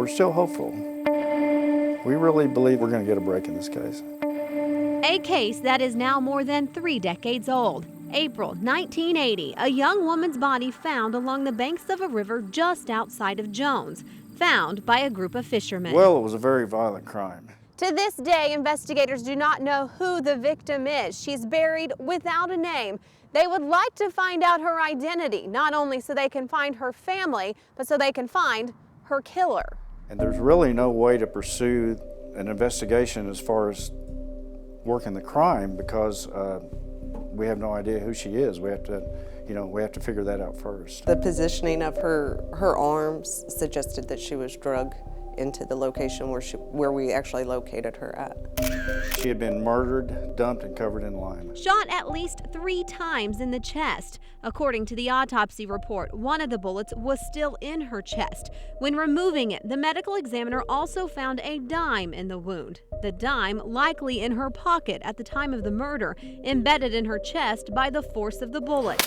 still hopeful. We really believe we're going to get a break in this case. A case that is now more than 3 decades old. April 1980, a young woman's body found along the banks of a river just outside of Jones, found by a group of fishermen. Well, it was a very violent crime. To this day, investigators do not know who the victim is. She's buried without a name. They would like to find out her identity, not only so they can find her family, but so they can find her killer. And there's really no way to pursue an investigation as far as working the crime because we have no idea who she is. We have to figure that out first. The positioning of her arms suggested that she was drugged into the location where we actually located her at. She had been murdered, dumped, and covered in lime. Shot at least 3 times in the chest. According to the autopsy report, one of the bullets was still in her chest. When removing it, the medical examiner also found a dime in the wound. The dime likely in her pocket at the time of the murder, embedded in her chest by the force of the bullet.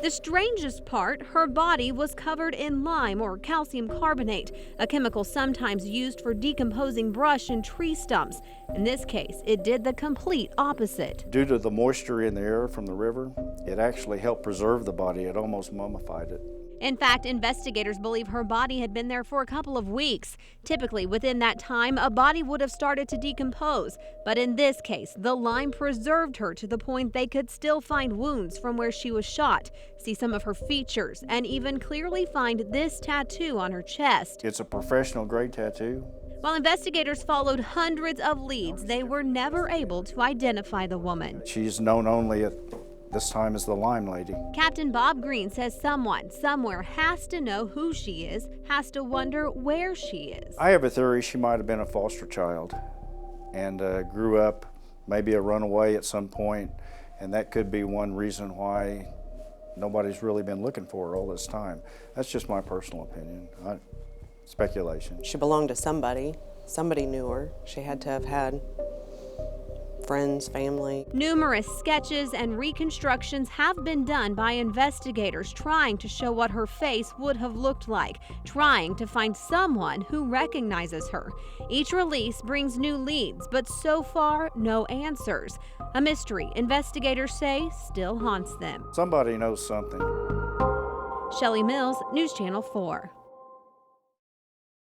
The strangest part, her body was covered in lime or calcium carbonate, a chemical sometimes used for decomposing brush and tree stumps. In this case, it did the complete opposite. Due to the moisture in the air from the river, it actually helped preserve the body. It almost mummified it. In fact, investigators believe her body had been there for a couple of weeks. Typically, within that time, a body would have started to decompose. But in this case, the lime preserved her to the point they could still find wounds from where she was shot, see some of her features, and even clearly find this tattoo on her chest. It's a professional grade tattoo. While investigators followed hundreds of leads, they were never able to identify the woman. She's known only at this time as the Lime Lady. Captain Bob Green says someone, somewhere has to know who she is, has to wonder where she is. I have a theory she might have been a foster child and grew up, maybe a runaway at some point, and that could be one reason why nobody's really been looking for her all this time. That's just my personal opinion, speculation. She belonged to somebody. Somebody knew her. She had to have had friends, family. Numerous sketches and reconstructions have been done by investigators trying to show what her face would have looked like, trying to find someone who recognizes her. Each release brings new leads, but so far, no answers. A mystery investigators say still haunts them. Somebody knows something. Shelley Mills, News Channel 4.